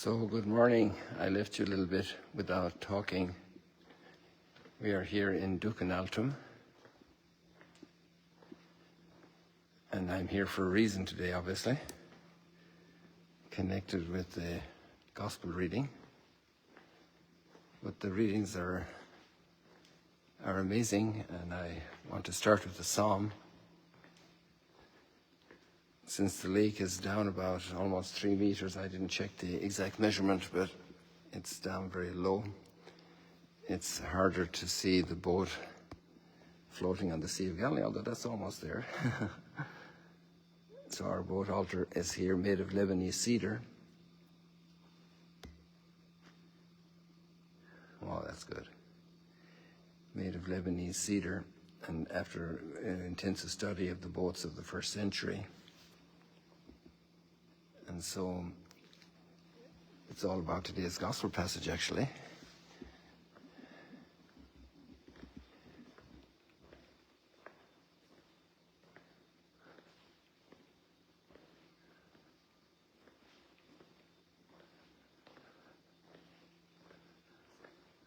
So, good morning. I left you a little bit without talking. We are here in Duc In Altum, and I'm here for a reason today, obviously, connected with the gospel reading. But the readings are amazing, and I want to start with the psalm. Since the lake is down about almost 3 meters, I didn't check the exact measurement, but it's down very low. It's harder to see the boat floating on the Sea of Galilee, although that's almost there. So our boat altar is here, made of Lebanese cedar. Oh, that's good. Made of Lebanese cedar, and after an intensive study of the boats of the first century. And so it's all about today's gospel passage, actually.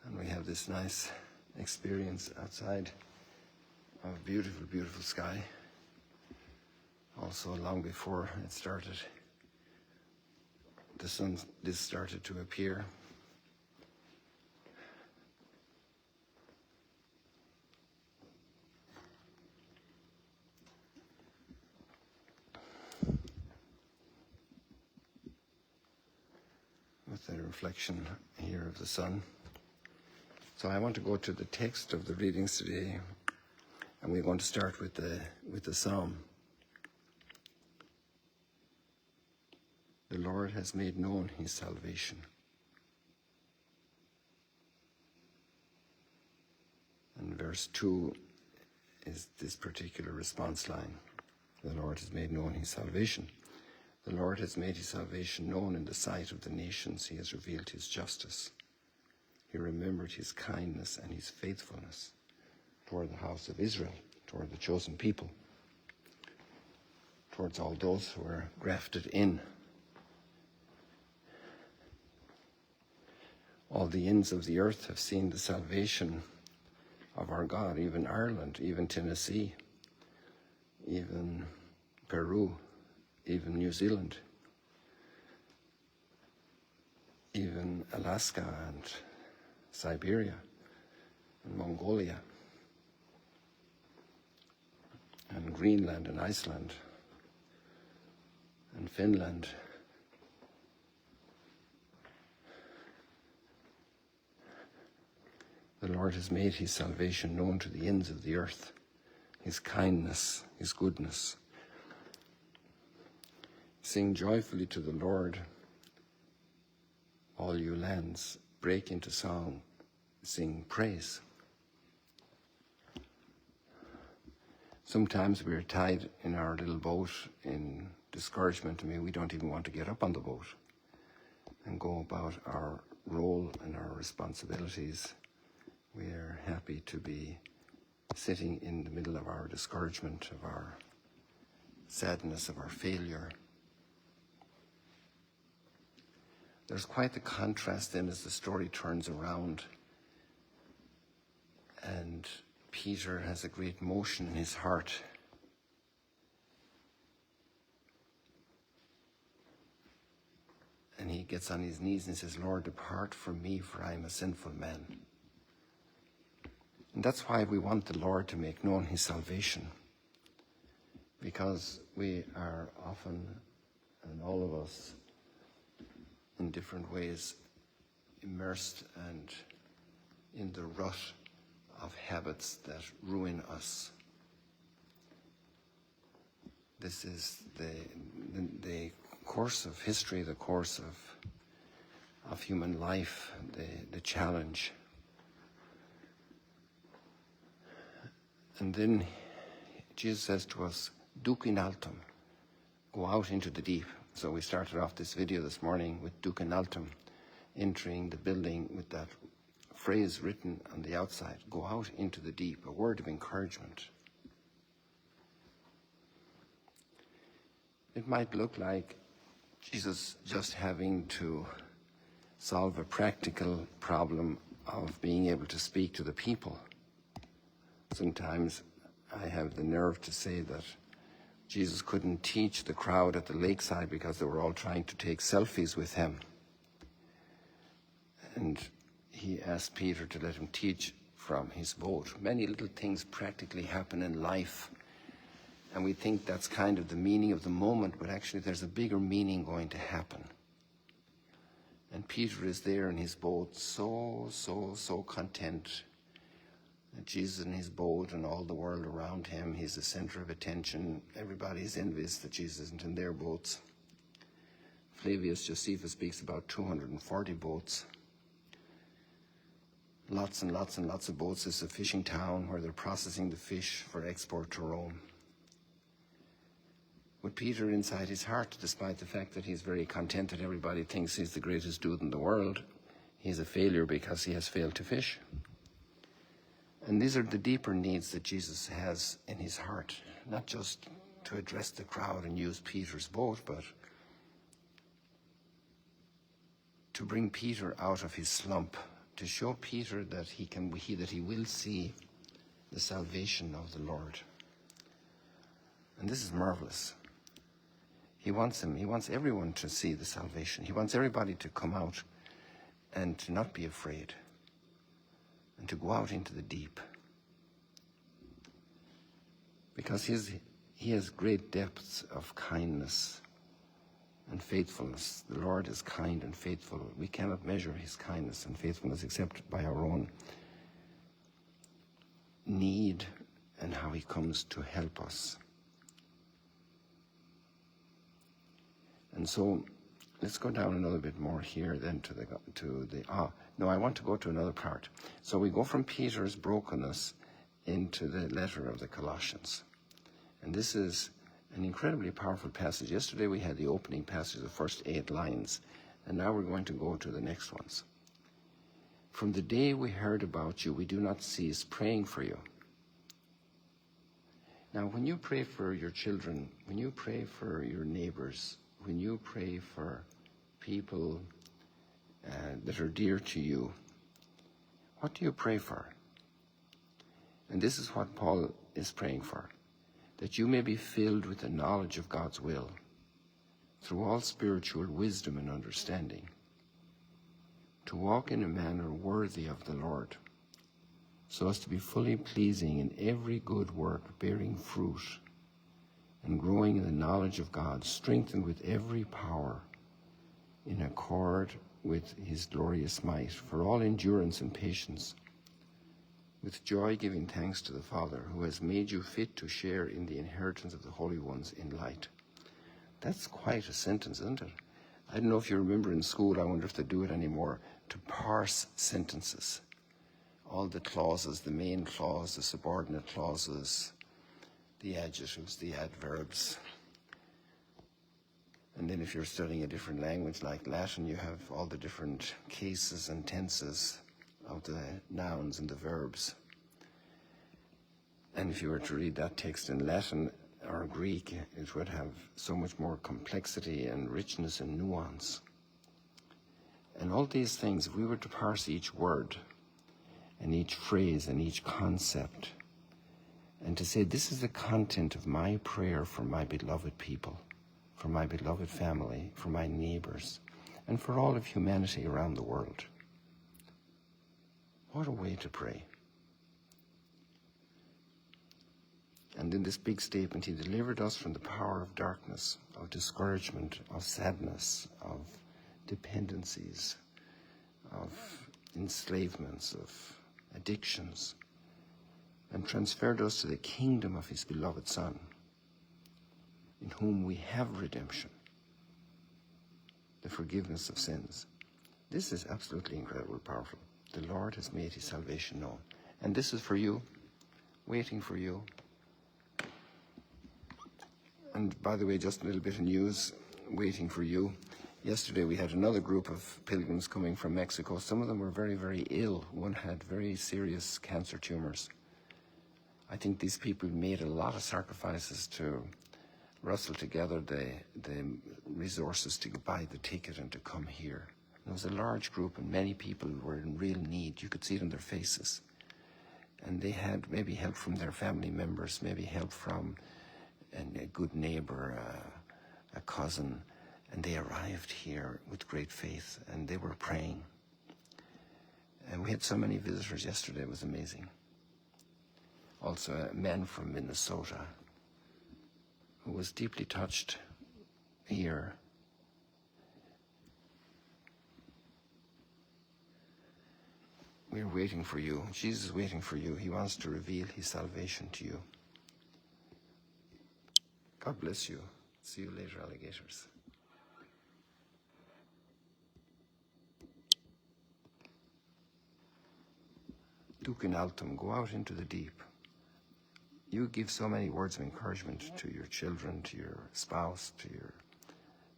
And we have this nice experience outside of beautiful, beautiful sky. Also, long before it started, the sun just started to appear. With the reflection here of the sun. So I want to go to the text of the readings today, and we're going to start with the psalm. The Lord has made known his salvation. And verse 2 is this particular response line. The Lord has made known his salvation. The Lord has made his salvation known in the sight of the nations. He has revealed his justice. He remembered his kindness and his faithfulness toward the house of Israel, toward the chosen people, towards all those who are grafted in. All the ends of the earth have seen the salvation of our God, even Ireland, even Tennessee, even Peru, even New Zealand, even Alaska and Siberia and Mongolia and Greenland and Iceland and Finland. The Lord has made his salvation known to the ends of the earth, his kindness, his goodness. Sing joyfully to the Lord, all you lands. Break into song, sing praise. Sometimes we're tied in our little boat in discouragement. I mean, we don't even want to get up on the boat and go about our role and our responsibilities. We are happy to be sitting in the middle of our discouragement, of our sadness, of our failure. There's quite the contrast then as the story turns around, and Peter has a great motion in his heart. And he gets on his knees and says, Lord, depart from me, for I am a sinful man. And that's why we want the Lord to make known his salvation. Because we are often, and all of us, in different ways, immersed and in the rut of habits that ruin us. This is the course of history, the course of human life, the challenge. And then Jesus says to us, Duc In Altum, go out into the deep. So we started off this video this morning with Duc In Altum, entering the building with that phrase written on the outside, go out into the deep, a word of encouragement. It might look like Jesus just having to solve a practical problem of being able to speak to the people. Sometimes I have the nerve to say that Jesus couldn't teach the crowd at the lakeside because they were all trying to take selfies with him. And he asked Peter to let him teach from his boat. Many little things practically happen in life, and we think that's kind of the meaning of the moment, but actually there's a bigger meaning going to happen. And Peter is there in his boat, so content that Jesus in his boat and all the world around him. He's the center of attention. Everybody's envious that Jesus isn't in their boats. Flavius Josephus speaks about 240 boats. Lots and lots and lots of boats. It's a fishing town where they're processing the fish for export to Rome. With Peter inside his heart, despite the fact that he's very content that everybody thinks he's the greatest dude in the world, he's a failure because he has failed to fish. And these are the deeper needs that Jesus has in his heart, not just to address the crowd and use Peter's boat, but to bring Peter out of his slump, to show Peter that he will see the salvation of the Lord. And this is marvelous. He wants everyone to see the salvation. He wants everybody to come out and to not be afraid and to go out into the deep. Because he has great depths of kindness and faithfulness. The Lord is kind and faithful. We cannot measure his kindness and faithfulness except by our own need and how he comes to help us. And so let's go down a little bit more here then I want to go to another part. So we go from Peter's brokenness into the letter of the Colossians. And this is an incredibly powerful passage. Yesterday we had the opening passage, the first 8 lines, and now we're going to go to the next ones. From the day we heard about you, we do not cease praying for you. Now, when you pray for your children, when you pray for your neighbors, when you pray for people that are dear to you, what do you pray for? And this is what Paul is praying for, that you may be filled with the knowledge of God's will, through all spiritual wisdom and understanding, to walk in a manner worthy of the Lord, so as to be fully pleasing in every good work, bearing fruit, and growing in the knowledge of God, strengthened with every power in accord with his glorious might, for all endurance and patience, with joy giving thanks to the Father, who has made you fit to share in the inheritance of the holy ones in light. That's quite a sentence, isn't it? I don't know if you remember in school, I wonder if they do it anymore, to parse sentences. All the clauses, the main clause, the subordinate clauses, the adjectives, the adverbs. And then if you're studying a different language like Latin, you have all the different cases and tenses of the nouns and the verbs. And if you were to read that text in Latin or Greek, it would have so much more complexity and richness and nuance. And all these things, if we were to parse each word and each phrase and each concept, and to say, this is the content of my prayer for my beloved people, for my beloved family, for my neighbors, and for all of humanity around the world. What a way to pray. And in this big statement, he delivered us from the power of darkness, of discouragement, of sadness, of dependencies, of enslavements, of addictions, and transferred us to the kingdom of his beloved Son, in whom we have redemption, the forgiveness of sins. This is absolutely incredible, powerful. The Lord has made his salvation known. And this is for you, waiting for you. And by the way, just a little bit of news, waiting for you. Yesterday we had another group of pilgrims coming from Mexico. Some of them were very, very ill. One had very serious cancer tumors. I think these people made a lot of sacrifices to rustle together the resources to buy the ticket and to come here. There was a large group, and many people were in real need. You could see it on their faces. And they had maybe help from their family members, maybe help from a good neighbor, a cousin, and they arrived here with great faith, and they were praying. And we had so many visitors yesterday, it was amazing. Also a man from Minnesota who was deeply touched here. We're waiting for you. Jesus is waiting for you. He wants to reveal his salvation to you. God bless you. See you later, alligators. Duc In Altum, go out into the deep. You give so many words of encouragement to your children, to your spouse, to your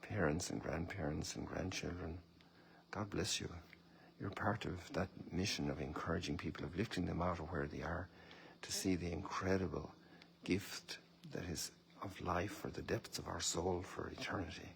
parents and grandchildren. God bless you. You're part of that mission of encouraging people, of lifting them out of where they are to see the incredible gift that is of life for the depths of our soul for eternity.